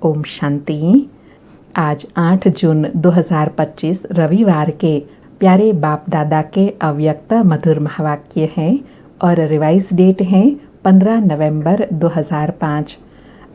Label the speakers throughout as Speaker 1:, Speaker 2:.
Speaker 1: ओम शांति। आज 8 जून 2025 रविवार के प्यारे बाप दादा के अव्यक्त मधुर महावाक्य हैं और रिवाइज डेट है 15 नवंबर 2005।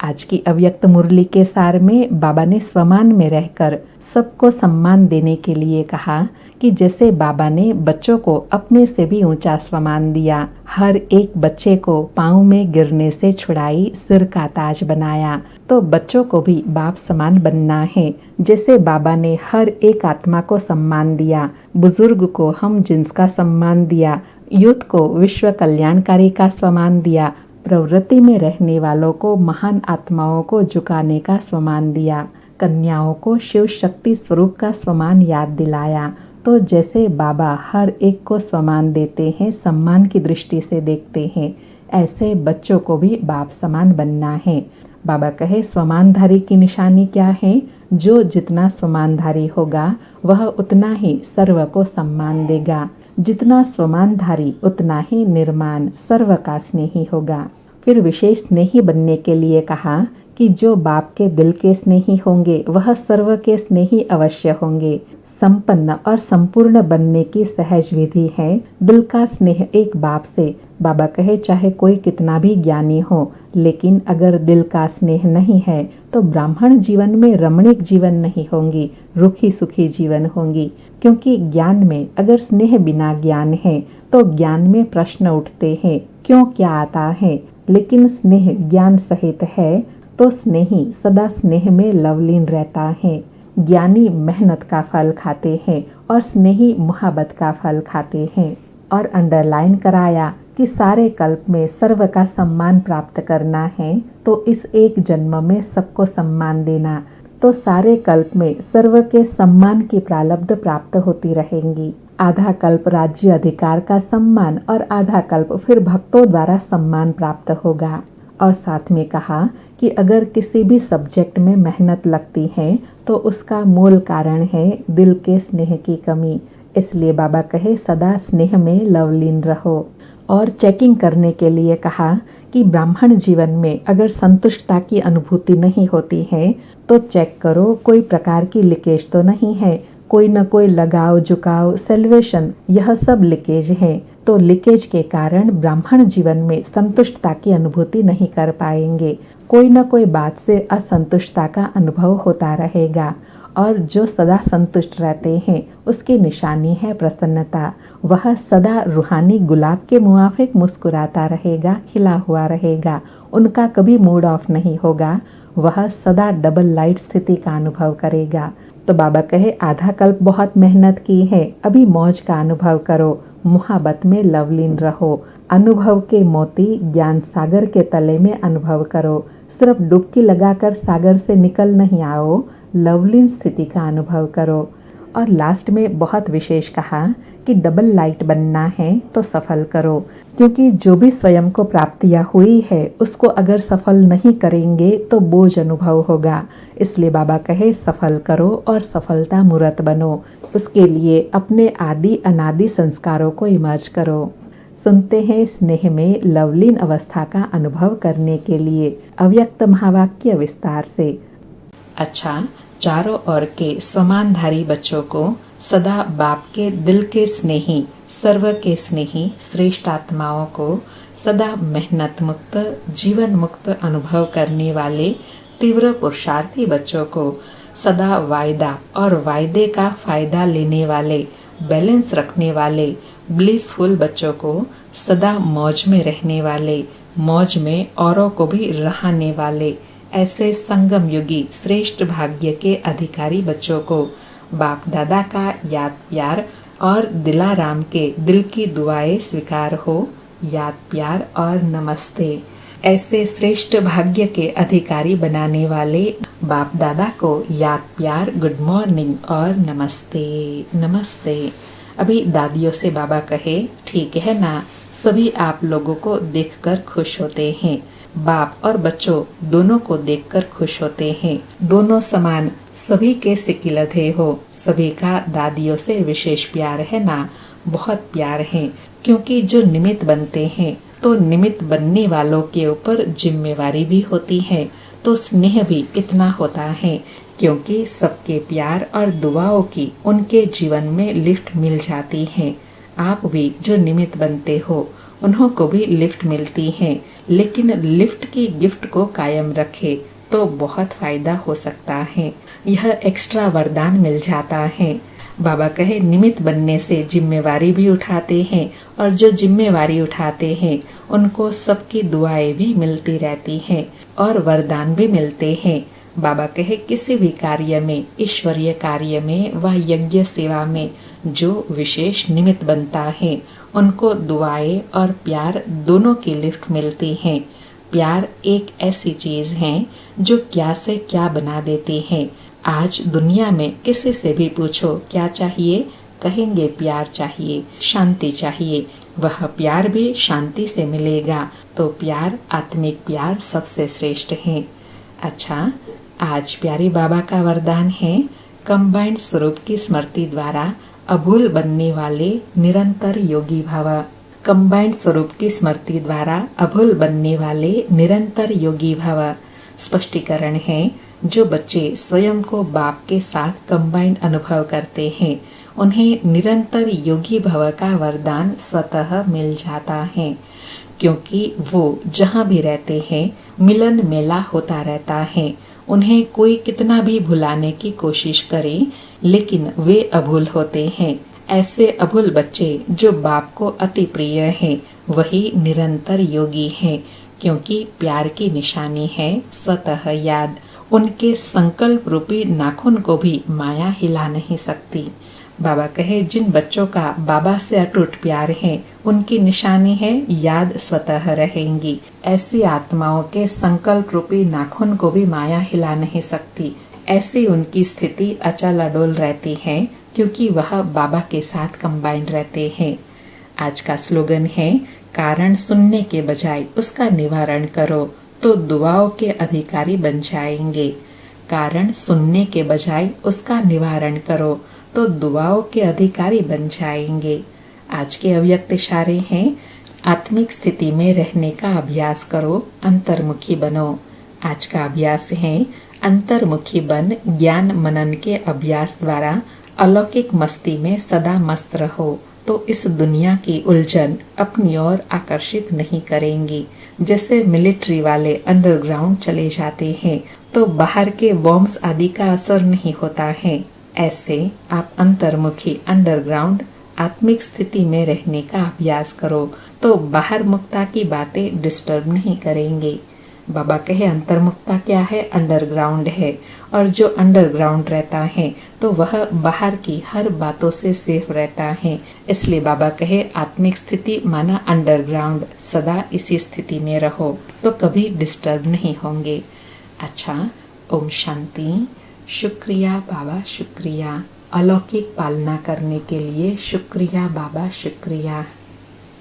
Speaker 1: आज की अव्यक्त मुरली के सार में बाबा ने स्वमान में रहकर सबको सम्मान देने के लिए कहा कि जैसे बाबा ने बच्चों को अपने से भी ऊंचा स्वमान दिया, हर एक बच्चे को पाँव में गिरने से छुड़ाई, सिर का ताज बनाया, तो बच्चों को भी बाप समान बनना है। जैसे बाबा ने हर एक आत्मा को सम्मान दिया, बुजुर्ग को हम जिन्स का सम्मान दिया, यूथ को विश्व कल्याणकारी का सम्मान दिया, प्रवृत्ति में रहने वालों को महान आत्माओं को झुकाने का सम्मान दिया, कन्याओं को शिव शक्ति स्वरूप का सम्मान याद दिलाया, तो जैसे बाबा हर एक को सम्मान देते हैं, सम्मान की दृष्टि से देखते हैं, ऐसे बच्चों को भी बाप समान बनना है। बाबा कहे स्वमानधारी की निशानी क्या है? जो जितना स्वमानधारी होगा वह उतना ही सर्व को सम्मान देगा। जितना स्वमानधारी उतना ही निर्माण सर्व का स्नेही होगा। फिर विशेष स्नेही बनने के लिए कहा कि जो बाप के दिल के स्नेही होंगे वह सर्व के स्नेही अवश्य होंगे। संपन्न और संपूर्ण बनने की सहज विधि है दिल का स्नेह एक बाप से। बाबा कहे चाहे कोई कितना भी ज्ञानी हो, लेकिन अगर दिल का स्नेह नहीं है तो ब्राह्मण जीवन में रमणीक जीवन नहीं होंगी, रुखी सुखी जीवन होंगी। क्योंकि ज्ञान में अगर स्नेह बिना ज्ञान है तो ज्ञान में प्रश्न उठते हैं, क्यों क्या आता है। लेकिन स्नेह ज्ञान सहित है तो स्नेही सदा स्नेह में लवलीन रहता है। ज्ञानी मेहनत का फल खाते हैं और स्नेही मुहब्बत का फल खाते हैं। और अंडरलाइन कराया कि सारे कल्प में सर्व का सम्मान प्राप्त करना है तो इस एक जन्म में सबको सम्मान देना, तो सारे कल्प में सर्व के सम्मान की प्रारब्ध प्राप्त होती रहेंगी। आधा कल्प राज्य अधिकार का सम्मान और आधा कल्प फिर भक्तों द्वारा सम्मान प्राप्त होगा। और साथ में कहा कि अगर किसी भी सब्जेक्ट में मेहनत लगती है तो उसका मूल कारण है दिल के स्नेह की कमी। इसलिए बाबा कहे सदा स्नेह में लवलीन रहो। और चेकिंग करने के लिए कहा कि ब्राह्मण जीवन में अगर संतुष्टता की अनुभूति नहीं होती है तो चेक करो कोई प्रकार की लीकेज तो नहीं है। कोई न कोई लगाव झुकाव सेल्वेशन यह सब लीकेज है। तो लीकेज के कारण ब्राह्मण जीवन में संतुष्टता की अनुभूति नहीं कर पाएंगे। कोई न कोई बात से असंतुष्टता का अनुभव होता रहेगा। और जो सदा संतुष्ट रहते हैं उसकी निशानी है प्रसन्नता। वह सदा रूहानी गुलाब के मुआफिक मुस्कुराता रहेगा, खिला हुआ रहेगा, उनका कभी मूड ऑफ नहीं होगा। वह सदा डबल लाइट स्थिति का अनुभव करेगा। तो बाबा कहे आधा कल्प बहुत मेहनत की है, अभी मौज का अनुभव करो, मुहब्बत में लवलीन रहो। अनुभव के मोती ज्ञान सागर के तले में अनुभव करो। सिर्फ डुबकी लगाकर सागर से निकल नहीं आओ, लवलीन स्थिति का अनुभव करो। और लास्ट में बहुत विशेष कहा कि डबल लाइट बनना है तो सफल करो, क्योंकि जो भी स्वयं को प्राप्तियाँ हुई है उसको अगर सफल नहीं करेंगे तो बोझ अनुभव होगा। इसलिए बाबा कहे सफल करो और सफलता मूर्त बनो। उसके लिए अपने आदि अनादि संस्कारों को इमर्ज करो। सुनते हैं स्नेह में लवलीन अवस्था का अनुभव करने के लिए अव्यक्त महावाक्य विस्तार से। अच्छा, चारों ओर के स्वमानधारी बच्चों को सदा बाप के दिल के स्नेही, सर्व के स्नेही श्रेष्ठ आत्माओं को सदा मेहनत मुक्त, जीवन मुक्त अनुभव करने वाले तीव्र पुरुषार्थी बच्चों को सदा वायदा और वायदे का फायदा लेने वाले, बैलेंस रखने वाले ब्लिसफुल बच्चों को सदा मौज में रहने वाले, मौज में औरों को भी रहने वाले, ऐसे संगम युगी श्रेष्ठ भाग्य के अधिकारी बच्चों को बाप दादा का याद प्यार और दिलाराम के दिल की दुआएं स्वीकार हो। याद प्यार और नमस्ते। ऐसे श्रेष्ठ भाग्य के अधिकारी बनाने वाले बाप दादा को याद प्यार, गुड मॉर्निंग और नमस्ते नमस्ते। अभी दादियों से बाबा कहे ठीक है ना, सभी आप लोगों को देखकर खुश होते हैं। बाप और बच्चों दोनों को देखकर खुश होते हैं। दोनों समान, सभी के सिकिलधे हो। सभी का दादियों से विशेष प्यार है ना, बहुत प्यार है। क्योंकि जो निमित्त बनते हैं तो निमित्त बनने वालों के ऊपर जिम्मेवारी भी होती है। तो स्नेह भी इतना होता है, क्योंकि सबके प्यार और दुआओं की उनके जीवन में लिफ्ट मिल जाती है। आप भी जो निमित्त बनते हो उन्हों को भी लिफ्ट मिलती है, लेकिन लिफ्ट की गिफ्ट को कायम रखे तो बहुत फायदा हो सकता है। यह एक्स्ट्रा वरदान मिल जाता है। बाबा कहे निमित्त बनने से जिम्मेवारी भी उठाते हैं, और जो जिम्मेवारी उठाते हैं उनको सबकी दुआएं भी मिलती रहती हैं और वरदान भी मिलते हैं। बाबा कहे किसी भी कार्य में, ईश्वरीय कार्य में व यज्ञ सेवा में जो विशेष निमित्त बनता है उनको दुआएं और प्यार दोनों की लिफ्ट मिलती है। प्यार एक ऐसी चीज है जो क्या से क्या बना देती है। आज दुनिया में किसी से भी पूछो क्या चाहिए, कहेंगे प्यार चाहिए, शांति चाहिए। वह प्यार भी शांति से मिलेगा, तो प्यार, आत्मिक प्यार सबसे श्रेष्ठ है। अच्छा, आज प्यारी बाबा का वरदान है, कंबाइंड स्वरूप की स्मृति द्वारा अभूल बनने वाले निरंतर योगी भव। कंबाइंड स्वरूप की स्मृति द्वारा अभूल बनने वाले निरंतर योगी भव। स्पष्टीकरण है, जो बच्चे स्वयं को बाप के साथ कंबाइंड अनुभव करते हैं उन्हें निरंतर योगी भव का वरदान स्वतः मिल जाता है, क्योंकि वो जहाँ भी रहते हैं मिलन मेला होता रहता है। उन्हें कोई कितना भी भुलाने की कोशिश करे, लेकिन वे अभूल होते हैं। ऐसे अभूल बच्चे जो बाप को अति प्रिय हैं, वही निरंतर योगी हैं, क्योंकि प्यार की निशानी है स्वतः याद। उनके संकल्प रूपी नाखून को भी माया हिला नहीं सकती। बाबा कहे जिन बच्चों का बाबा से अटूट प्यार है उनकी निशानी है याद स्वतः रहेंगी। ऐसी आत्माओं के संकल्प रूपी नाखून को भी माया हिला नहीं सकती। ऐसी उनकी स्थिति अचल अडोल रहती है, क्योंकि वह बाबा के साथ कंबाइंड रहते हैं। आज का स्लोगन है, कारण सुनने के बजाय उसका निवारण करो तो दुआओं के अधिकारी बन जाएंगे। कारण सुनने के बजाय उसका निवारण करो तो दुआओं के अधिकारी बन जाएंगे। आज के अव्यक्त इशारे हैं, आत्मिक स्थिति में रहने का अभ्यास करो, अंतर्मुखी बनो। आज का अभ्यास है, अंतर्मुखी बन ज्ञान मनन के अभ्यास द्वारा अलौकिक मस्ती में सदा मस्त रहो, तो इस दुनिया की उलझन अपनी ओर आकर्षित नहीं करेंगी। जैसे मिलिट्री वाले अंडरग्राउंड चले जाते हैं तो बाहर के बॉम्ब्स आदि का असर नहीं होता है, ऐसे आप अंतर्मुखी अंडरग्राउंड आत्मिक स्थिति में रहने का अभ्यास करो, तो बाहर मुक्ता की बातें डिस्टर्ब नहीं करेंगे। बाबा कहे अंतर्मुक्ता क्या है, अंडरग्राउंड है, और जो अंडरग्राउंड रहता है तो वह बाहर की हर बातों से सेफ रहता है। इसलिए बाबा कहे आत्मिक स्थिति माना अंडरग्राउंड, सदा इसी स्थिति में रहो तो कभी डिस्टर्ब नहीं होंगे। अच्छा, ओम शांति। शुक्रिया बाबा, शुक्रिया। अलौकिक पालना करने के लिए शुक्रिया बाबा, शुक्रिया।